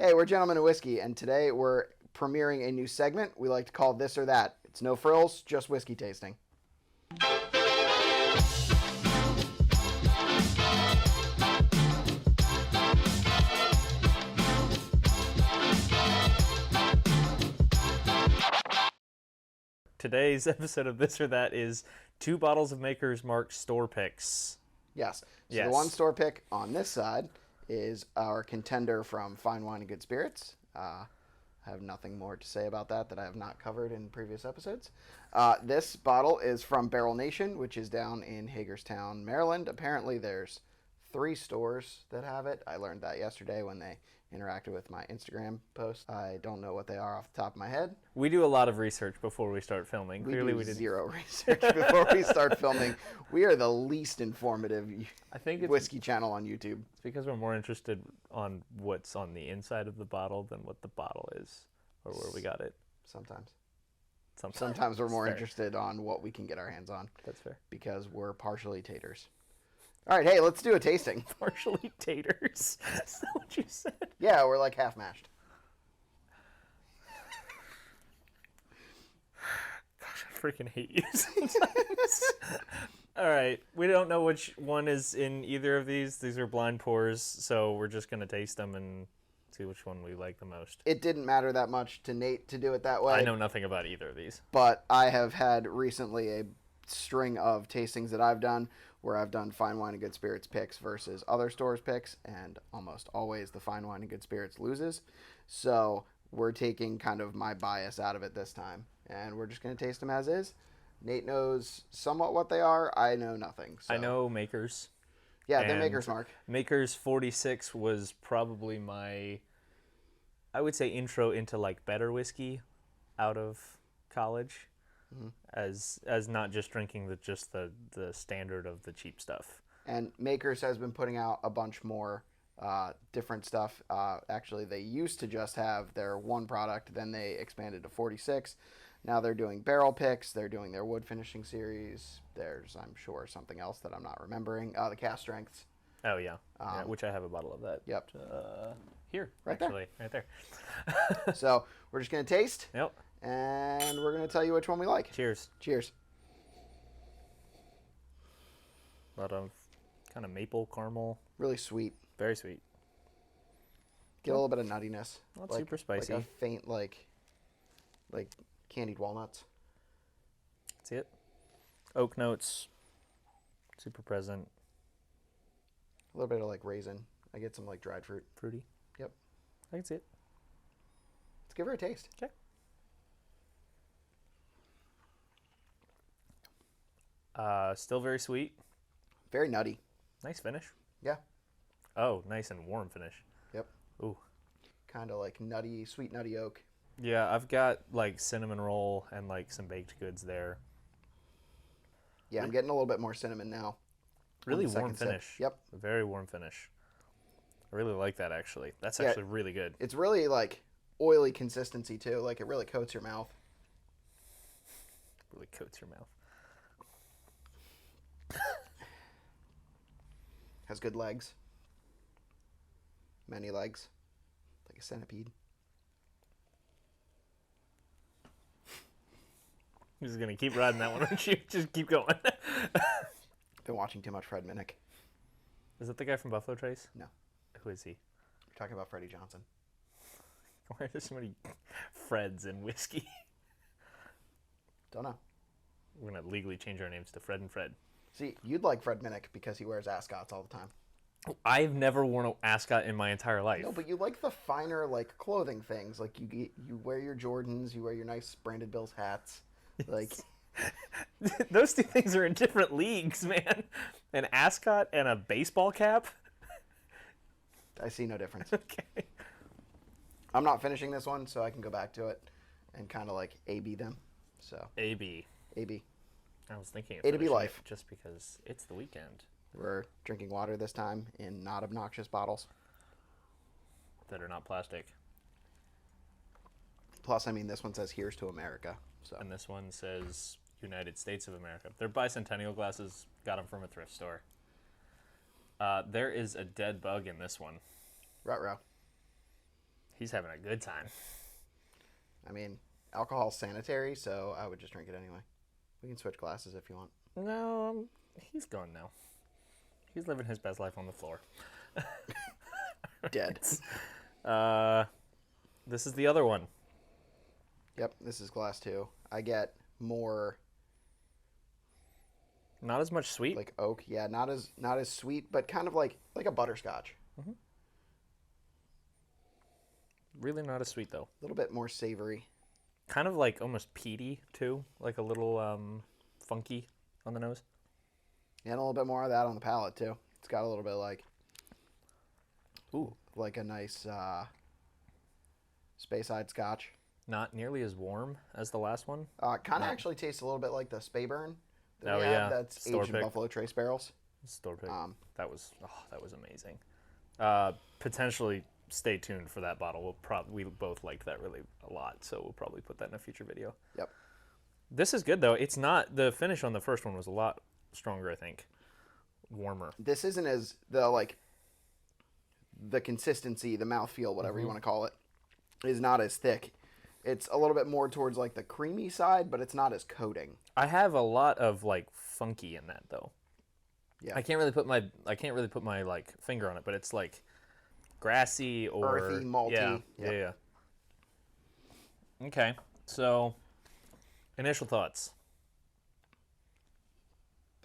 Hey, we're Gentlemen of Whiskey, and today we're premiering a new segment we like to call This or That. It's no frills, just whiskey tasting. Today's episode of This or That is 2 bottles of Maker's Mark store picks. Yes. So Yes. the one store pick on this side is our contender from Fine Wine and Good Spirits. I have nothing more to say about that I have not covered in previous episodes. This bottle is from Barrel Nation, which is down in Hagerstown, Maryland. Apparently there's 3 stores that have it. I learned that yesterday when they interacted with my Instagram post. I don't know what they are off the top of my head. We do a lot of research before we start filming. We Clearly do we did zero research before we start filming. We are the least informative I think it's whiskey channel on YouTube. It's because we're more interested on what's on the inside of the bottle than what the bottle is or where we got it. Sometimes Sometimes we're more Fair. interested on what we can get our hands on. That's fair. Because we're partially taters. All right, hey, let's do a tasting. Partially taters. Is that what you said? Yeah, we're like half mashed. Gosh, I freaking hate you sometimes. All right, we don't know which one is in either of these. These are blind pours, so we're just going to taste them and see which one we like the most. It didn't matter that much to Nate to do it that way. I know nothing about either of these. But I have had recently a string of tastings that I've done where I've done Fine Wine and Good Spirits picks versus other stores picks, and almost always the Fine Wine and Good Spirits loses. So we're taking kind of my bias out of it this time, and we're just going to taste them as is. Nate knows somewhat what they are. I know nothing. So. I know Maker's. Yeah, they're Maker's Mark. Maker's 46 was probably my, I would say, intro into like better whiskey out of college. Mm-hmm. As not just drinking the standard of the cheap stuff. And Makers has been putting out a bunch more different stuff. Actually, they used to just have their one product, then they expanded to 46. Now they're doing barrel picks. They're doing their wood finishing series. There's, I'm sure, something else that I'm not remembering. The cast strengths. Oh, yeah. Which I have a bottle of that. Yep. Here, right actually. there. Right there. So we're just going to taste. Yep. And we're going to tell you which one we like. Cheers. Cheers. A lot of kind of maple caramel. Really sweet. Very sweet. Get a little bit of nuttiness. Not super spicy. Like a faint, like candied walnuts. That's it. Oak notes. Super present. A little bit of like raisin. I get some like dried fruit. Fruity. Yep. I can see it. Let's give her a taste. Okay. Still very sweet. Very nutty. Nice finish. Yeah. Oh, nice and warm finish. Yep. Ooh. Kind of like nutty, sweet nutty oak. Yeah, I've got like cinnamon roll and like some baked goods there. Yeah, I'm getting a little bit more cinnamon now. Really warm finish. Yep. A very warm finish. I really like that actually. That's actually really good. It's really like oily consistency too. Like it really coats your mouth. Really coats your mouth. Has good legs. Many legs. Like a centipede. I'm just going to keep riding that one, aren't you? Just keep going. Been watching too much Fred Minnick. Is that the guy from Buffalo Trace? No. Who is he? You're talking about Freddie Johnson. Why are there so many Freds in whiskey? Don't know. We're going to legally change our names to Fred and Fred. See, you'd like Fred Minnick because he wears ascots all the time. I've never worn an ascot in my entire life. No, but you like the finer like clothing things. Like you wear your Jordans, you wear your nice Branded Bills hats. Like those two things are in different leagues, man. An ascot and a baseball cap? I see no difference. Okay. I'm not finishing this one, so I can go back to it and kind of like A-B them. So A-B. A-B. I was thinking of A to B finishing life. it just because it's the weekend. We're drinking water this time in not obnoxious bottles. That are not plastic. Plus, I mean, this one says "Here's to America." So. And this one says United States of America. They're bicentennial glasses. Got them from a thrift store. There is a dead bug in this one. Ruh-roh. He's having a good time. I mean, alcohol's sanitary, so I would just drink it anyway. We can switch glasses if you want. No, he's gone now. He's living his best life on the floor. Dead. This is the other one. Yep, this is glass 2. I get more Not as much sweet. like oak. Yeah, not as sweet, but kind of like a butterscotch. Really not as sweet though. A little bit more savory. Kind of like almost peaty too, like a little funky on the nose. And a little bit more of that on the palate too. It's got a little bit like, Ooh, like a nice Speyside Scotch. not nearly as warm as the last one. Kind of actually tastes a little bit like the Speyburn that Oh, we yeah. have. That's Store aged in pick. Buffalo Trace barrels. Store pick. that was amazing. Potentially stay tuned for that bottle. We both liked that really a lot, so we'll probably put that in a future video. Yep. This is good though. It's not, the finish on the first one was a lot stronger, I think. Warmer. This isn't as the consistency, the mouthfeel, whatever you want to call it, is not as thick. It's a little bit more towards like the creamy side, but it's not as coating. I have a lot of like funky in that though. Yeah. I can't really put my like finger on it, but it's like grassy or Earthy, malty. Yeah, Yep. yeah. Okay, so initial thoughts.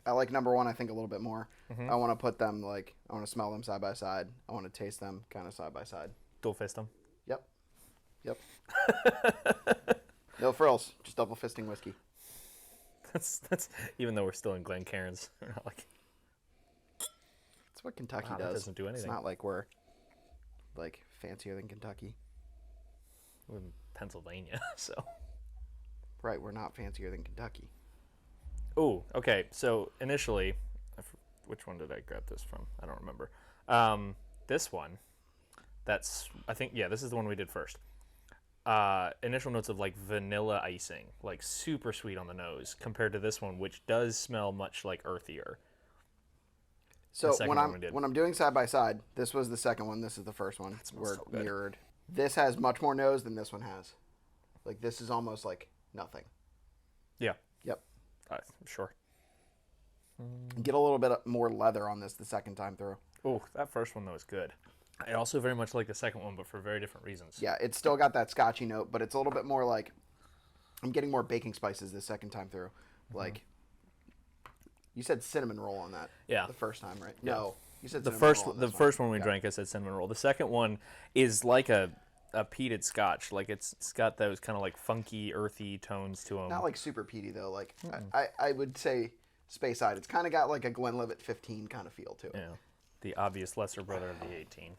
I like number 1, I think, a little bit more. I want to put them like, I want to smell them side by side. I want to taste them kind of side by side. Dual fist them. Yep. Yep. No frills, just double fisting whiskey. That's even though we're still in Glencairns, we're not like, That's what Kentucky wow, does. that doesn't do anything. It's not like we're like fancier than Kentucky. we're in Pennsylvania, so. Right, we're not fancier than Kentucky. Oh, okay. So initially, which one did I grab this from? I don't remember. This one, I think, yeah, this is the one we did first. Initial notes of like vanilla icing, like super sweet on the nose, compared to this one, which does smell much like earthier. So second one we did. when I'm doing side by side, this was the second one. This is the first one. smells We're so good. mirrored. This has much more nose than this one has. Like this is almost like nothing. Yeah, Yep. sure. Get a little bit more leather on this the second time through. Oh, that first one though is good. I also very much like the second one, but for very different reasons. Yeah, it's still got that scotchy note, but it's a little bit more like I'm getting more baking spices the second time through. Like you said cinnamon roll on that. Yeah. The first time, right? No. You said The cinnamon first roll on the this first one we Yeah. drank, I said cinnamon roll. The second one is like a peated scotch. Like it's got those kind of like funky, earthy tones to them. Not like super peaty though. Like I would say Speyside. It's kind of got like a Glenlivet 15 kind of feel to it. Yeah, the obvious lesser brother of the 18.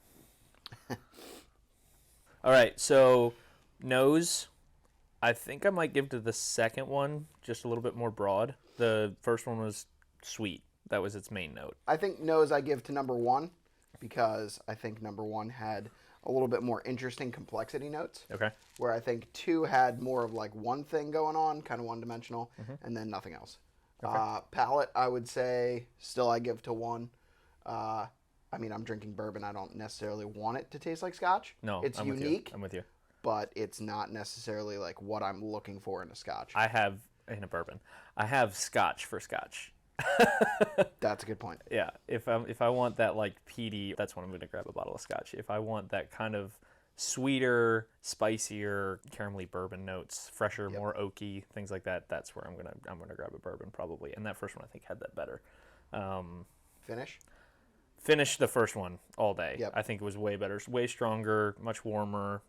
All right, so nose, I think I might give to the second one just a little bit more broad. The first one was sweet. That was its main note. I think nose I give to number 1 because I think number 1 had a little bit more interesting complexity notes. Okay. Where I think 2 had more of like one thing going on, kind of one-dimensional, and then nothing else. Palate, I would say, still I give to 1. I mean, I'm drinking bourbon. I don't necessarily want it to taste like scotch. No, it's I'm unique, With you. I'm with you. but it's not necessarily like what I'm looking for in a scotch. I have in a bourbon. I have scotch for scotch. That's a good point. Yeah, if I want that like peaty, that's when I'm going to grab a bottle of scotch. If I want that kind of sweeter, spicier, caramelly bourbon notes, fresher, more oaky, things like that, that's where I'm gonna grab a bourbon probably. And that first one I think had that better. Finish the first one all day. Yep. I think it was way better, way stronger, much warmer,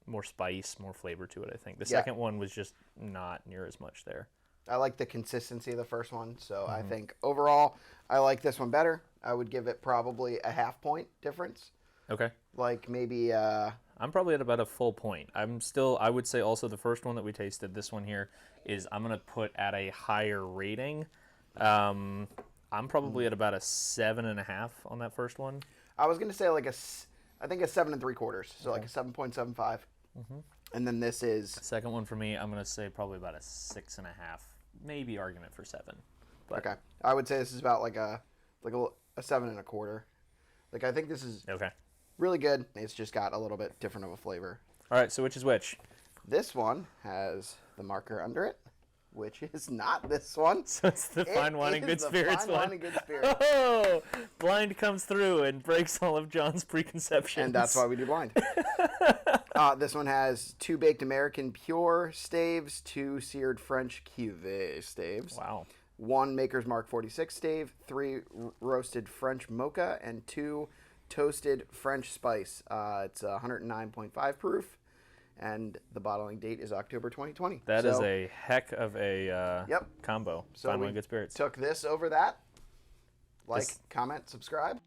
more spice, more flavor to it. I think the second one was just not near as much there. I like the consistency of the first one, so I think overall I like this one better. I would give it probably a half point difference. Okay. Like maybe I'm probably at about a full point. I would say also the first one that we tasted, this one here, is I'm going to put at a higher rating. I'm probably at about a 7.5 on that first one. I was gonna say like I think a 7 3/4, so like a 7.75. And then this is Second one for me, I'm going to say probably about a 6.5, maybe argument for 7. But, okay. I would say this is about like a 7 1/4. Like I think this is Okay. Really good. It's just got a little bit different of a flavor. All right, so which is which? This one has the marker under it, which is not this one. So it's the Fine Wine and Good Spirits Fine one. Wine and Good Spirits. Oh, blind comes through and breaks all of John's preconceptions. And that's why we do blind. This one has 2 baked American pure staves, 2 seared French cuvee staves. Wow. 1 Maker's Mark 46 stave, 3 roasted French mocha, and 2 toasted French spice. It's 109.5 proof, and the bottling date is October 2020. That is a heck of a Yep. combo. So Fine we Wine, Good Spirits. took this over that. Like, comment, subscribe.